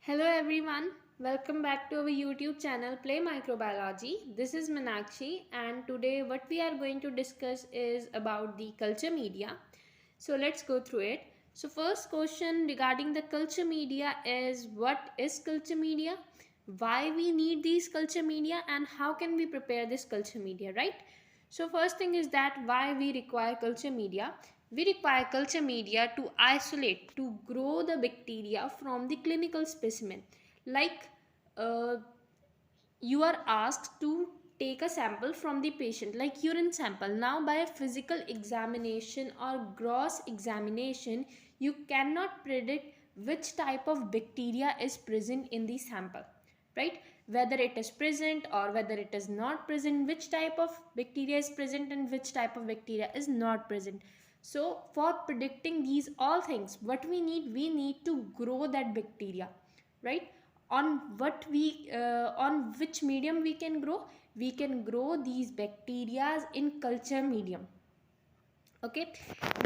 Hello everyone, welcome back to our YouTube channel Play Microbiology. This is Meenakshi and today what we are going to discuss is about the culture media. So let's go through it. So first question regarding the culture media is what is culture media? Why we need these culture media and how can we prepare this culture media, right? So first thing is that why we require culture media. We require culture media to isolate, to grow the bacteria from the clinical specimen. Like uh, you are asked to take a sample from the patient, like urine sample. Now, by a physical examination or gross examination, you cannot predict which type of bacteria is present in the sample, right? Whether it is present or whether it is not present, which type of bacteria is present and which type of bacteria is not present. So for predicting these all things, what we need to grow that bacteria, right? On on which medium we can grow these bacteria in culture medium. Okay,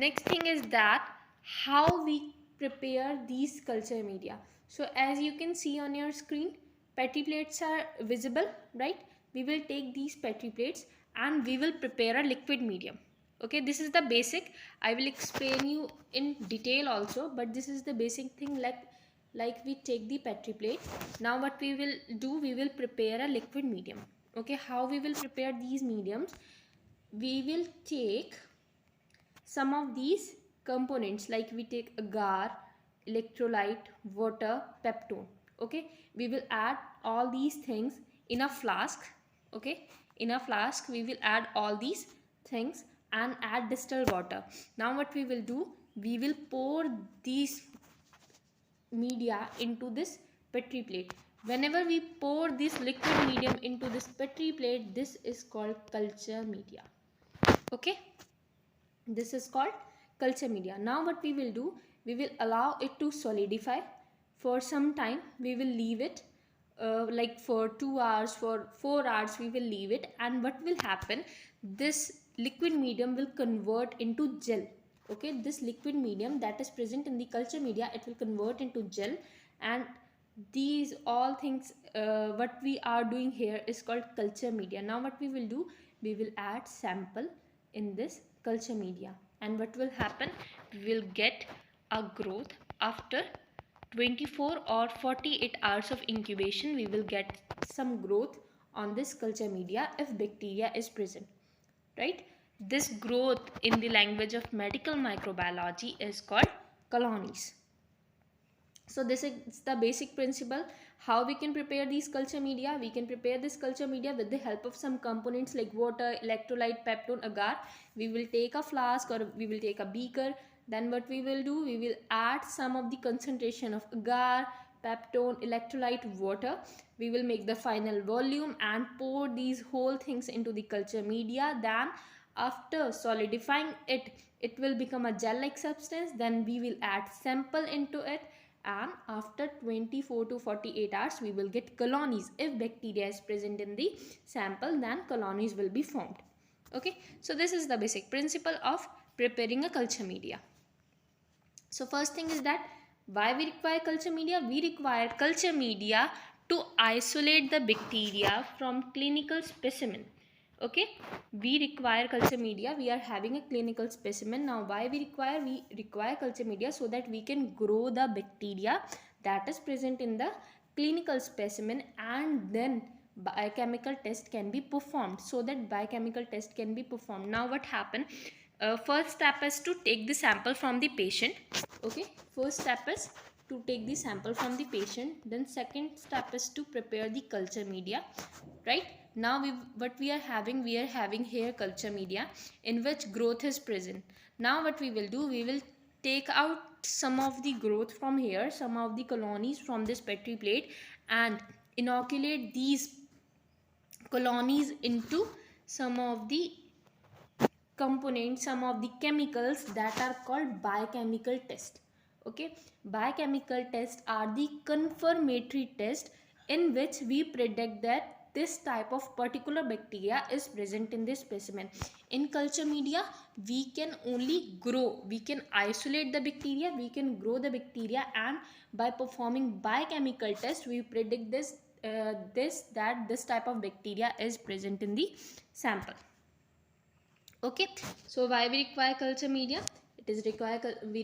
next thing is that how we prepare these culture media. So as you can see on your screen, petri plates are visible, right? We will take these petri plates and we will prepare a liquid medium. Okay, this is the basic. I will explain you in detail also, but this is the basic thing. Like we take the petri plate. Now what we will do, we will prepare a liquid medium. Okay, how we will prepare these mediums? We will take some of these components, like we take agar, electrolyte, water, peptone. Okay, we will add all these things in a flask. Okay, in a flask we will add all these things and add distilled water. Now what we will do, we will pour these media into this petri plate. Whenever we pour this liquid medium into this petri plate, this is called culture media. Okay, this is called culture media. Now what we will do, we will allow it to solidify for some time. We will leave it like for 2 hours, for 4 hours we will leave it, and what will happen, this liquid medium will convert into gel. Okay, this liquid medium that is present in the culture media, it will convert into gel. And these all things, what we are doing here is called culture media. Now what we will do, we will add sample in this culture media, and what will happen, we will get a growth after 24 or 48 hours of incubation. We will get some growth on this culture media if bacteria is present, right? This growth in the language of medical microbiology is called colonies. So this is the basic principle. How we can prepare these culture media? We can prepare this culture media with the help of some components like water, electrolyte, peptone, agar. We will take a flask or we will take a beaker. Then what we will do, we will add some of the concentration of agar, peptone, electrolyte, water. We will make the final volume and pour these whole things into the culture media. Then after solidifying it, it will become a gel like substance. Then we will add sample into it, and after 24 to 48 hours we will get colonies. If bacteria is present in the sample, then colonies will be formed. Okay, so this is the basic principle of preparing a culture media. So first thing is that why we require culture media. We require culture media to isolate the bacteria from clinical specimen. Okay, we require culture media, we are having a clinical specimen. Now why we require culture media, so that we can grow the bacteria that is present in the clinical specimen, and then biochemical test can be performed. So that biochemical test can be performed. Now what happened, first step is to take the sample from the patient. Okay, first step is to take the sample from the patient. Then second step is to prepare the culture media, right? Now we are having here culture media in which growth is present. Now what we will do, we will take out some of the growth from here, some of the colonies from this petri plate, and inoculate these colonies into some of the components, some of the chemicals that are called biochemical test. Okay, biochemical tests are the confirmatory test in which we predict that this type of particular bacteria is present in this specimen. In culture media, we can only grow, we can isolate the bacteria, we can grow the bacteria, and by performing biochemical test we predict that this type of bacteria is present in the sample. Okay, so why we require culture media? We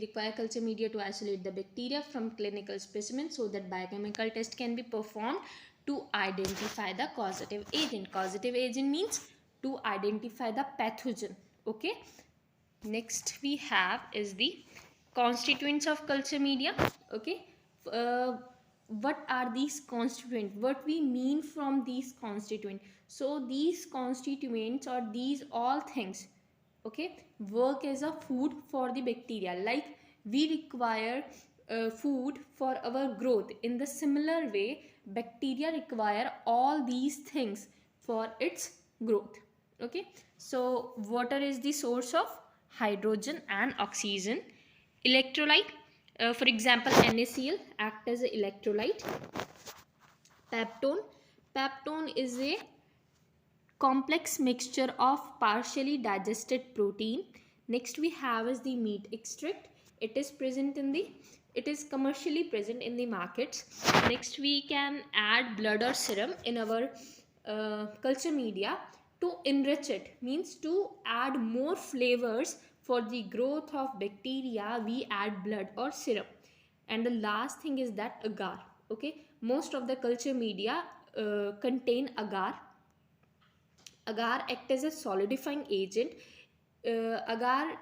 require culture media to isolate the bacteria from clinical specimens so that biochemical test can be performed to identify the causative agent. Causative agent means to identify the pathogen. Okay, next we have is the constituents of culture media. Okay, uh, what are these constituents? What we mean from these constituents? So these constituents or these all things, okay, work as a food for the bacteria. Like we require food for our growth. In the similar way, bacteria require all these things for its growth. Okay, so water is the source of hydrogen and oxygen. Electrolyte, for example NaCl act as an electrolyte. Peptone is a complex mixture of partially digested protein. Next we have is the meat extract. It is commercially present in the markets. Next we can add blood or serum in our culture media to enrich it, means to add more flavors for the growth of bacteria. We add blood or serum. And the last thing is that agar. Okay, most of the culture media contain agar. Agar act as a solidifying agent. Agar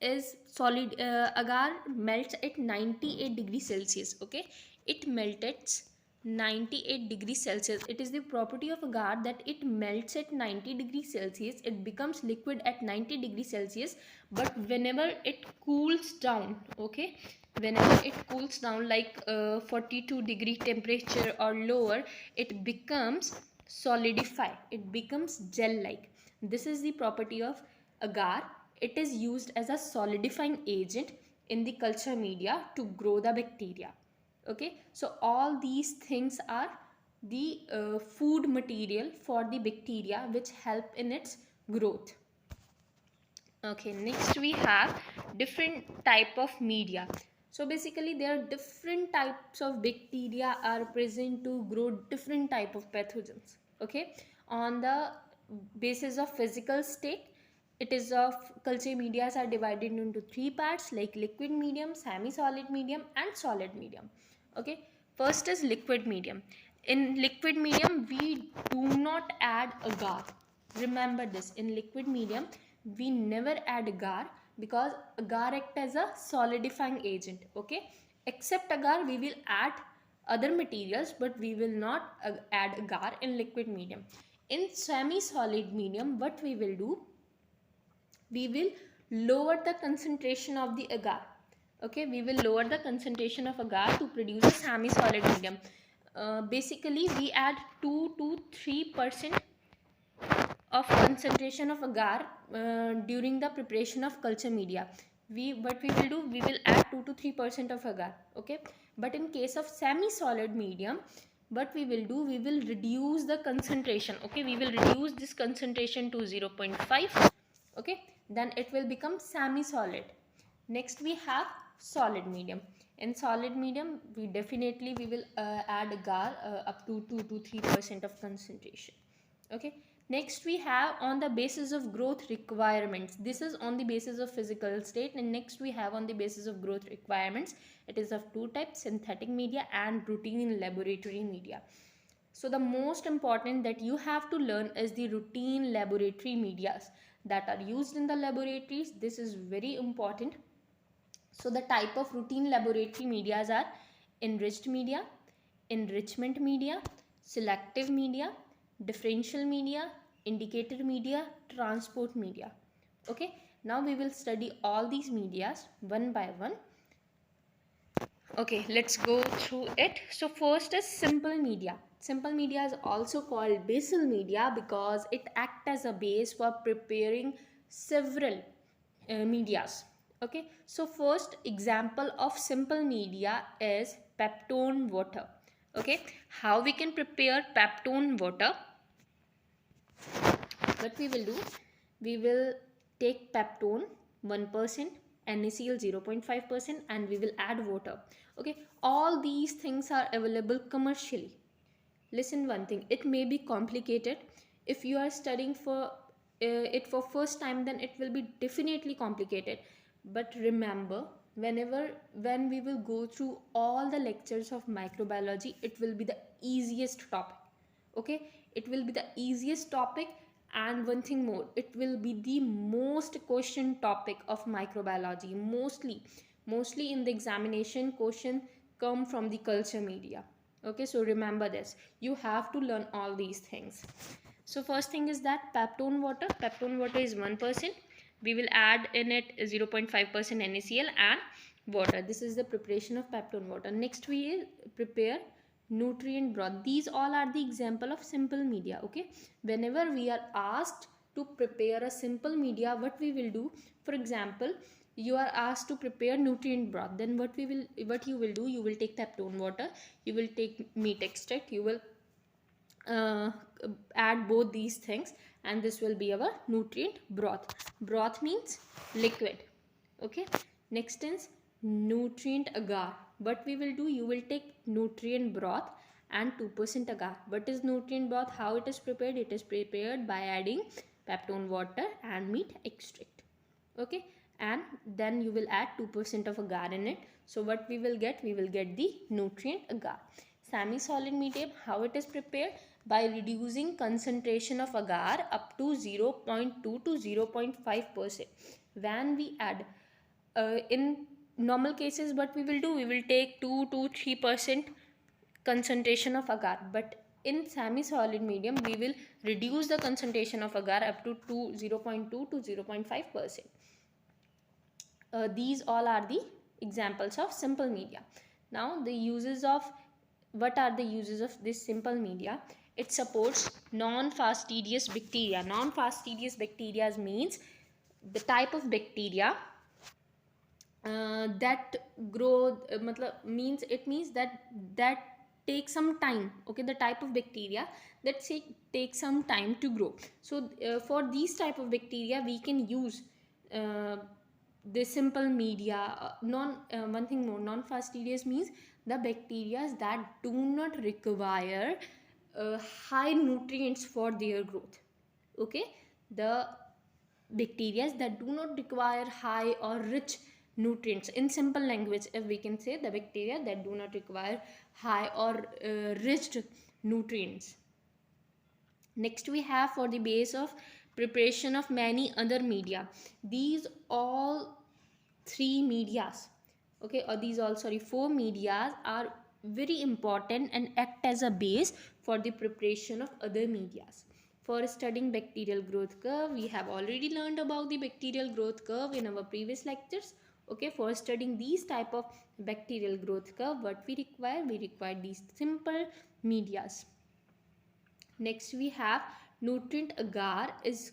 is solid. Agar melts at 98 degrees Celsius. Okay, it melts at 98 degrees Celsius. It is the property of agar that it melts at 90 degrees Celsius. It becomes liquid at 90 degrees Celsius. But whenever it cools down, okay, whenever it cools down like 42 degree temperature or lower, it becomes solidify, it becomes gel like. This is the property of agar. It is used as a solidifying agent in the culture media to grow the bacteria. Okay, so all these things are the food material for the bacteria which help in its growth. Okay, next we have different type of media. So basically there are different types of bacteria are present to grow different type of pathogens. Okay, on the basis of physical state, it is of culture medias are divided into three parts like liquid medium, semi-solid medium and solid medium. Okay, first is liquid medium. In liquid medium we do not add agar. Remember this, in liquid medium we never add agar because agar acts as a solidifying agent. Okay, except agar we will add other materials, but we will not add agar in liquid medium. In semi solid medium what we will do, we will lower the concentration of the agar. Okay, we will lower the concentration of agar to produce a semi solid medium. Basically we add 2 to 3% of concentration of agar during the preparation of culture media. What we will do, we will add 2 to 3% of agar. Okay, but in case of semi solid medium what we will do, we will reduce the concentration. Okay, we will reduce this concentration to 0.5. okay, then it will become semi solid. Next we have solid medium. In solid medium we will add agar up to 2 to 3% of concentration. Okay, next we have on the basis of growth requirements. This is on the basis of physical state, and next we have on the basis of growth requirements. It is of two types, synthetic media and routine laboratory media. So the most important that you have to learn is the routine laboratory medias that are used in the laboratories. This is very important. So the type of routine laboratory medias are enriched media, enrichment media, selective media, differential media, indicator media, transport media. Okay, now we will study all these medias one by one. Okay, let's go through it. So first is simple media. Simple media is also called basal media because it acts as a base for preparing several medias. Okay, so first example of simple media is peptone water. Okay, how we can prepare peptone water? What we will do, we will take peptone 1%, NaCl 0.5%, and we will add water. Okay, all these things are available commercially. Listen one thing, it may be complicated. If you are studying for it for first time, then it will be definitely complicated. But remember, when we will go through all the lectures of microbiology, it will be the easiest topic. Okay, it will be the easiest topic. And one thing more, it will be the most question topic of microbiology. Mostly in the examination, question come from the culture media. Okay, so remember this, you have to learn all these things. So first thing is that peptone water is 1%. We will add in it 0.5% NaCl and water. This is the preparation of peptone water. Next we prepare nutrient broth. These all are the example of simple media. Okay, whenever we are asked to prepare a simple media, what we will do, for example, you are asked to prepare nutrient broth, then what you will do, you will take peptone water, you will take meat extract, you will uh, add both these things, and this will be our nutrient broth. Broth means liquid. Okay, next is nutrient agar. What we will do, you will take nutrient broth and 2% agar. What is nutrient broth, how it is prepared? It is prepared by adding peptone water and meat extract. Okay, and then you will add 2% of agar in it. So what we will get, we will get the nutrient agar. Semi solid medium, how it is prepared? By reducing concentration of agar up to 0.2 to 0.5%. When we add in normal cases, what we will do, we will take 2 to 3% concentration of agar, but in semi solid medium we will reduce the concentration of agar up to 0.2 to 0.5%. These all are the examples of simple media. Now the uses of, what are the uses of this simple media? It supports non-fastidious bacteria. Non-fastidious bacteria means the type of bacteria that grow, means that take some time. Okay, the type of bacteria that take some time to grow. So for these type of bacteria we can use the simple media. One thing more, non-fastidious means the bacteria that do not require high nutrients for their growth. Okay, the bacteria that do not require high or rich nutrients. In simple language, if we can say, the bacteria that do not require high or rich nutrients. Next we have for the base of preparation of many other media. These all three medias, okay, or these all, sorry, four medias are very important and act as a base for the preparation of other medias. For studying bacterial growth curve, we have already learned about the bacterial growth curve in our previous lectures. Okay, for studying these type of bacterial growth curve, what we require these simple medias. Next we have nutrient agar is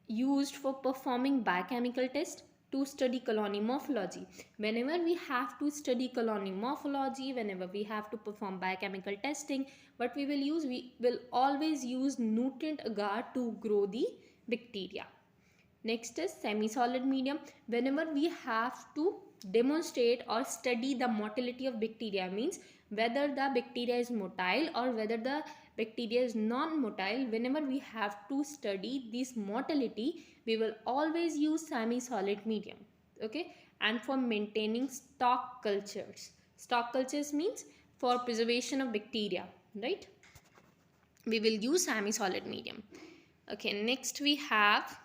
used for performing biochemical test to study colony morphology. Whenever we have to study colony morphology, whenever we have to perform biochemical testing, what we will use, we will always use nutrient agar to grow the bacteria. Next is semi-solid medium. Whenever we have to demonstrate or study the motility of bacteria, means whether the bacteria is motile or whether the bacteria is non-motile, whenever we have to study this motility, we will always use semi-solid medium. Okay, and for maintaining stock cultures means for preservation of bacteria, right? We will use semi-solid medium. Okay, next we have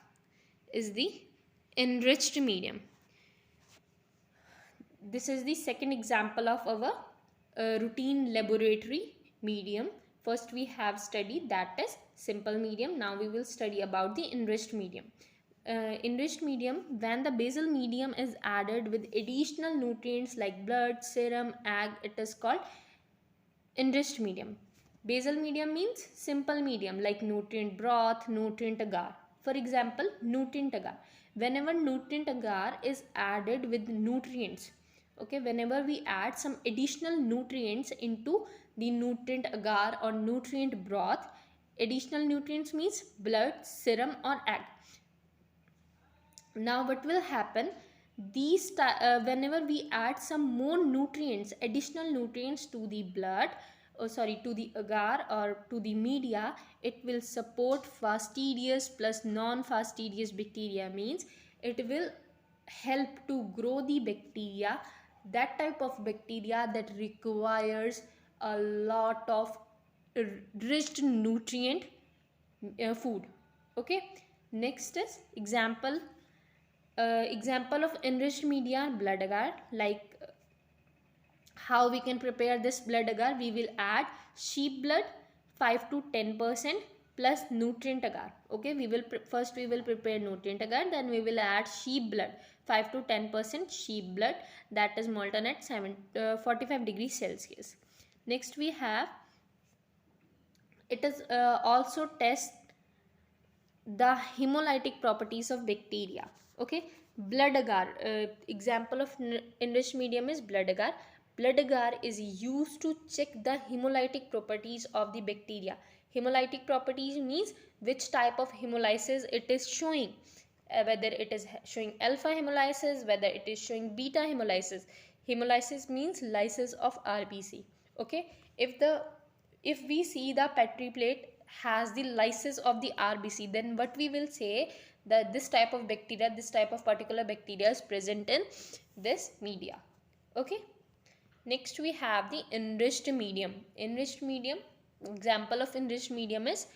is the enriched medium. This is the second example of our routine laboratory medium. First we have studied that is simple medium. Now we will study about the enriched medium. Enriched medium, when the basal medium is added with additional nutrients like blood, serum, egg, it is called enriched medium. Basal medium means simple medium like nutrient broth, nutrient agar. For example, nutrient agar. Whenever nutrient agar is added with nutrients, okay, whenever we add some additional nutrients into the nutrient agar or nutrient broth, Additional nutrients means blood, serum or egg. Now what will happen, whenever we add some more nutrients, additional nutrients to the blood, to the agar or to the media, it will support fastidious plus non-fastidious bacteria, means it will help to grow the bacteria, that type of bacteria that requires a lot of rich nutrient food. Okay, next is example of enriched media blood agar. Like how we can prepare this blood agar, we will add sheep blood 5 to 10% plus nutrient agar. Okay, first we will prepare nutrient agar, then we will add sheep blood 5 to 10% sheep blood, that is molten at 45 degrees Celsius. Next we have, it is also test the hemolytic properties of bacteria. Okay, blood agar, example of enriched medium is blood agar. Blood agar is used to check the hemolytic properties of the bacteria. Hemolytic properties means which type of hemolysis it is showing, whether it is showing alpha hemolysis, whether it is showing beta hemolysis. Hemolysis means lysis of RBC. Okay, if we see the Petri plate has the lysis of the RBC, then what we will say that this type of bacteria, this type of particular bacteria is present in this media. Okay, next we have the enriched medium. Enriched medium, example of enriched medium is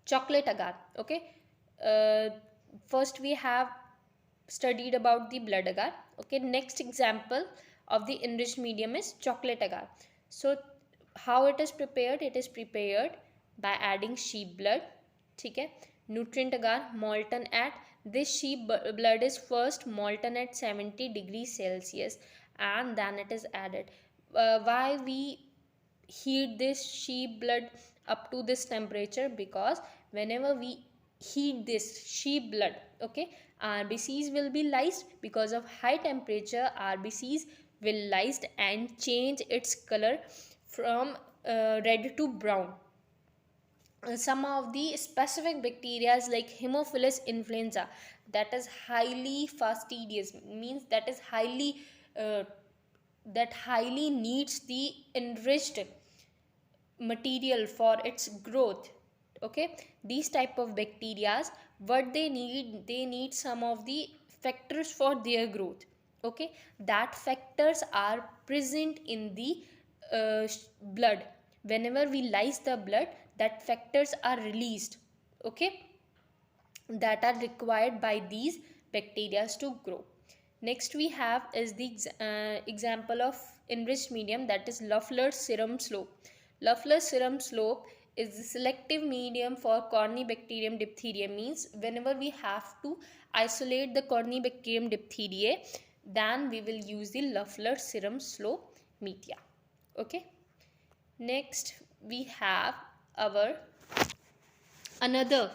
chocolate agar. Okay, first we have studied about the blood agar. Okay, next example of the enriched medium is chocolate agar. So how it is prepared, it is prepared by adding sheep blood. Okay, nutrient agar molten at, this sheep blood is first molten at 70 degrees Celsius and then it is added. Why we heat this sheep blood up to this temperature? Because whenever we heat this sheep blood, okay, RBCs will be lysed. Because of high temperature, RBCs will lysed and change its color from red to brown. Some of the specific bacteria like Haemophilus influenza, that is highly fastidious, means that is uh, highly needs the enriched material for its growth. Okay, these type of bacteria, what they need some of the factors for their growth. Okay, that factors are present in the blood. Whenever we lyse the blood, that factors are released. Okay, that are required by these bacteria to grow. Next we have is the example of enriched medium, that is Loeffler's serum slope. Loeffler's serum slope is the selective medium for Corynebacterium diphtheriae, means whenever we have to isolate the Corynebacterium diphtheriae, then we will use the Loeffler serum slope media. Okay, next we have our another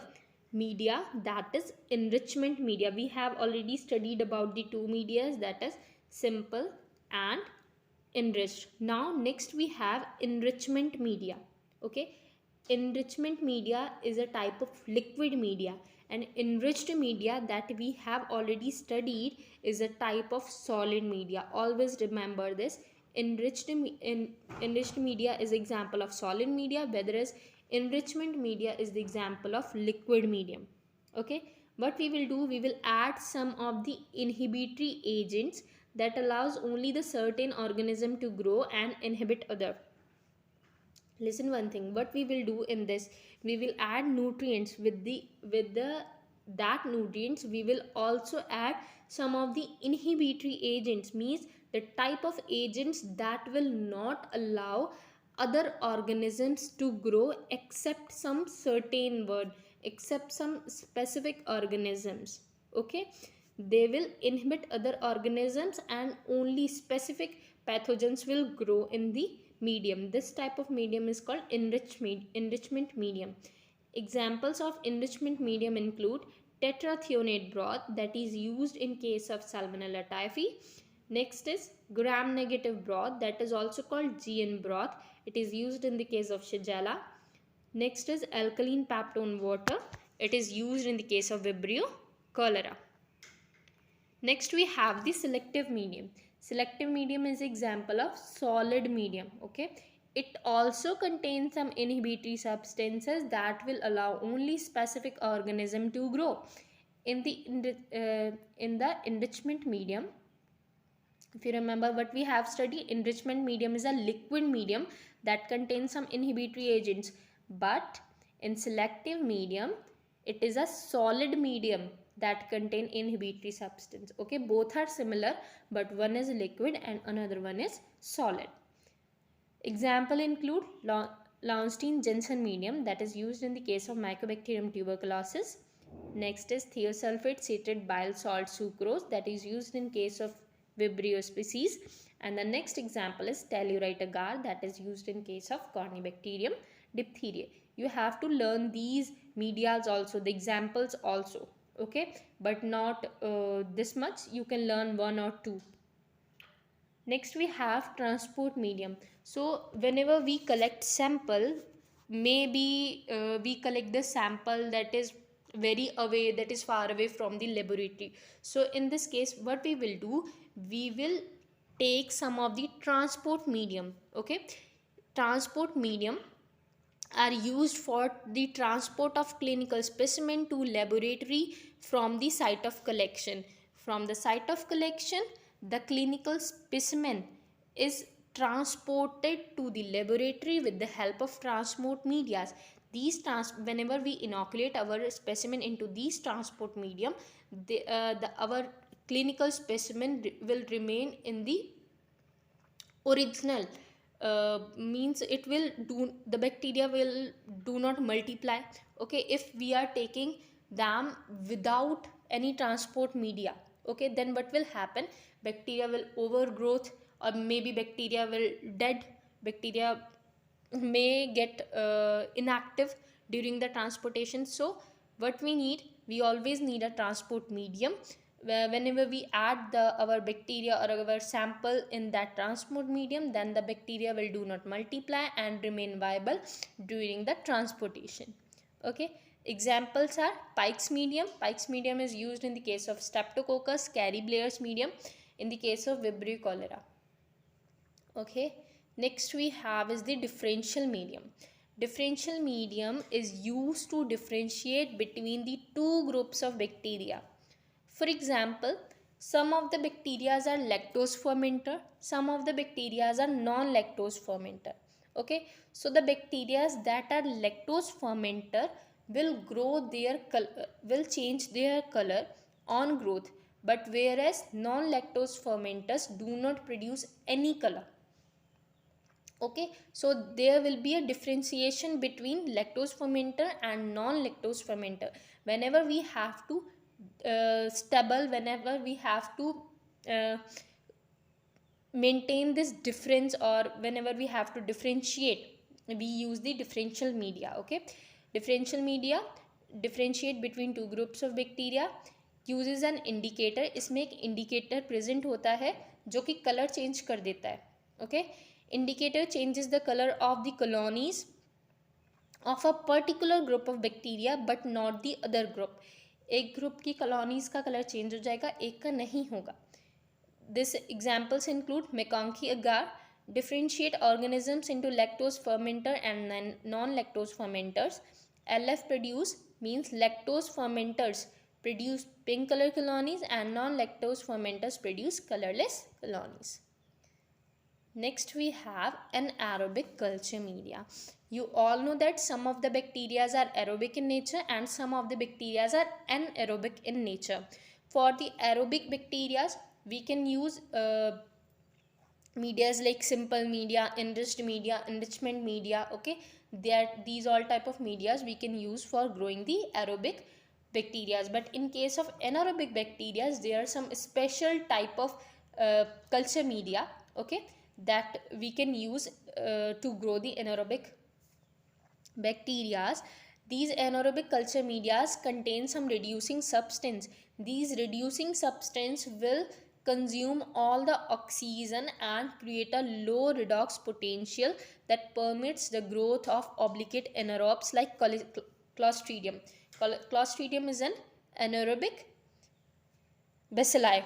media, that is enrichment media. We have already studied about the two medias, that is simple and enriched. Now next we have enrichment media. Okay, enrichment media is a type of liquid media, and enriched media that we have already studied is a type of solid media. Always remember this. Enriched media is example of solid media, whereas enrichment media is the example of liquid medium. Okay, what we will do, we will add some of the inhibitory agents that allows only the certain organism to grow and inhibit other. Listen one thing, what we will do in this, we will add nutrients with the that nutrients we will also add some of the inhibitory agents, means the type of agents that will not allow other organisms to grow except some certain word, except some specific organisms. Okay, they will inhibit other organisms and only specific pathogens will grow in the medium. This type of medium is called enrichment medium. Examples of enrichment medium include tetrathionate broth, that is used in case of Salmonella typhi, Next is gram-negative broth, that is also called GN broth. It is used in the case of Shigella. Next is alkaline peptone water. It is used in the case of Vibrio cholera. Next we have the selective medium. Selective medium is example of solid medium. Okay, it also contains some inhibitory substances that will allow only specific organism to grow. In the enrichment medium, if you remember what we have studied, enrichment medium is a liquid medium that contains some inhibitory agents, but in selective medium it is a solid medium that contain inhibitory substance. Okay, both are similar, but one is liquid and another one is solid. Example include Launstein-Jensen medium, that is used in the case of Mycobacterium tuberculosis. Next is thiosulfate citrate bile salt sucrose, that is used in case of Vibrio species. And the next example is tellurite agar, that is used in case of Corynebacterium diphtheria. You have to learn these medias also, the examples also. Okay, but not this much. You can learn one or two. Next we have transport medium. So whenever we collect sample, maybe we collect the sample that is very away, that is far away from the laboratory. So in this case what we will do, we will take some of the transport medium. Okay, transport medium are used for the transport of clinical specimen to laboratory from the site of collection. From the site of collection, the clinical specimen is transported to the laboratory with the help of transport medias. Whenever we inoculate our specimen into these transport medium, our clinical specimen will remain in the original, means it will do, the bacteria will do not multiply. Okay, if we are taking them without any transport media, okay, then what will happen, bacteria will overgrowth, or maybe bacteria will dead, bacteria may get inactive during the transportation. So what we need, we always need a transport medium. Whenever we add our bacteria or our sample in that transport medium, then the bacteria will do not multiply and remain viable during the transportation. Okay, examples are Pike's medium. Pike's medium is used in the case of Streptococcus, Carrie-Blair's medium in the case of Vibrio cholera. Okay, next we have is the differential medium. Differential medium is used to differentiate between the two groups of bacteria. For example, some of the bacteria are lactose fermenter, some of the bacteria are non-lactose fermenter. Okay, so the bacteria that are lactose fermenter will grow their color, will change their color on growth, but whereas non-lactose fermenters do not produce any color. Okay, so there will be a differentiation between lactose fermenter and non-lactose fermenter. Whenever we have to whenever we have to uh, maintain this difference, or whenever we have to differentiate, we use the differential media. Okay, differential media differentiate between two groups of bacteria, uses an indicator. इसमें एक indicator present होता है जो कि color change कर देता है. Okay, indicator changes the color of the colonies of a particular group of bacteria but not the other group. एक ग्रुप की कॉलोनीज का कलर चेंज हो जाएगा, एक का नहीं होगा. This examples include MacConkey agar, differentiate organisms into lactose fermenter and non-lactose fermenters. LF produce means lactose fermenters produce pink color colonies and non-lactose fermenters produce colorless colonies. Next we have anaerobic culture media. You all know that some of the bacteria are aerobic in nature and some of the bacteria are anaerobic in nature. For the aerobic bacteria, we can use medias like simple media, enriched media, enrichment media. Okay, these all type of medias we can use for growing the aerobic bacteria. But in case of anaerobic bacteria, there are some special type of culture media, okay, that we can use to grow the anaerobic bacteria. These anaerobic culture media contain some reducing substance. These reducing substance will consume all the oxygen and create a low redox potential that permits the growth of obligate anaerobes like Clostridium. Clostridium is an anaerobic bacilli.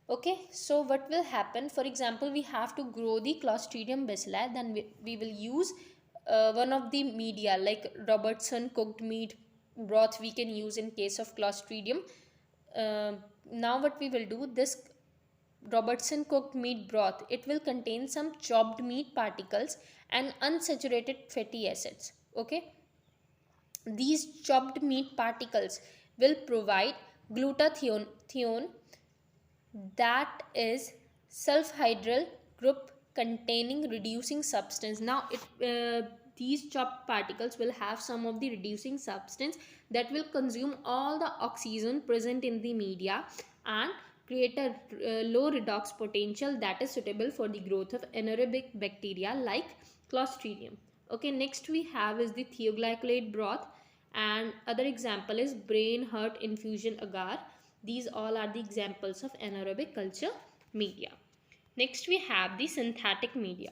Okay, so what will happen, for example, we have to grow the Clostridium bacilli, then we will use one of the media like Robertson cooked meat broth we can use in case of Clostridium. Now what we will do, this Robertson cooked meat broth, it will contain some chopped meat particles and unsaturated fatty acids. Okay, these chopped meat particles will provide glutathione, that is sulfhydryl group containing reducing substance. Now these chopped particles will have some of the reducing substance that will consume all the oxygen present in the media and create a low redox potential that is suitable for the growth of anaerobic bacteria like Clostridium. Okay, next we have is the thioglycolate broth, and other example is brain heart infusion agar. These all are the examples of anaerobic culture media. Next we have the synthetic media.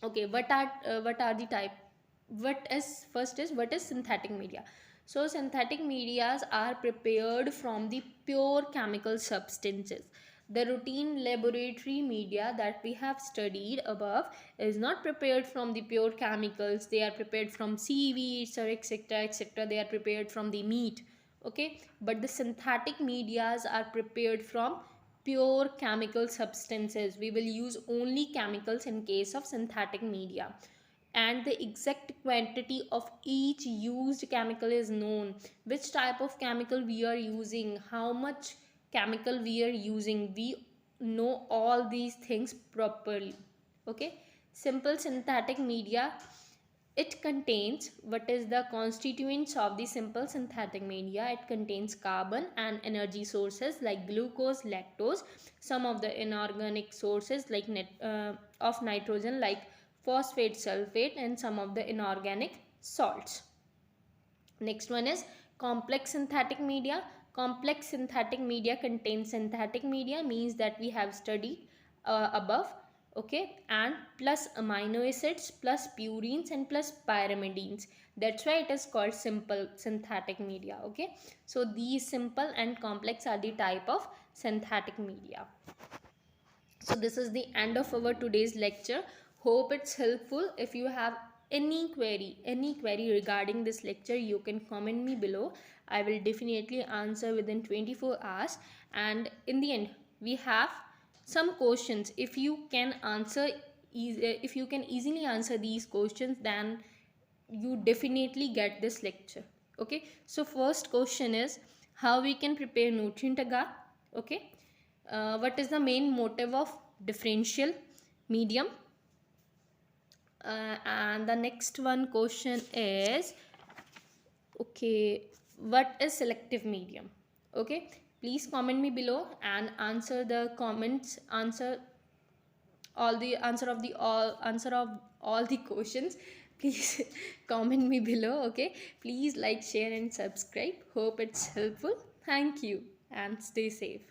Okay, what are the type, what is synthetic media? So synthetic medias are prepared from the pure chemical substances. The routine laboratory media that we have studied above is not prepared from the pure chemicals. They are prepared from seaweeds or etc etc. They are prepared from the meat. Okay, but the synthetic medias are prepared from pure chemical substances. We will use only chemicals in case of synthetic media, and the exact quantity of each used chemical is known. Which type of chemical we are using, how much chemical we are using, we know all these things properly. Okay, simple synthetic media, it contains what is the constituents of the simple synthetic media. It contains carbon and energy sources like glucose, lactose, some of the inorganic sources like of nitrogen like phosphate, sulfate, and some of the inorganic salts. Next one is complex synthetic media. Complex synthetic media contains synthetic media means that we have studied above. Okay, and plus amino acids plus purines and plus pyrimidines. That's why it is called simple synthetic media. Okay, so these simple and complex are the type of synthetic media. So this is the end of our today's lecture. Hope it's helpful. If you have any query regarding this lecture, you can comment me below. I will definitely answer within 24 hours. And in the end, we have some questions. If you can easily answer these questions, then you definitely get this lecture. Okay, so first question is how we can prepare nutrient agar. Okay, what is the main motive of differential medium? And the next one question is, okay, what is selective medium? Okay, please comment me below and answer the comments, answer of all the questions. Please comment me below. Okay, please like, share and subscribe. Hope it's helpful. Thank you and stay safe.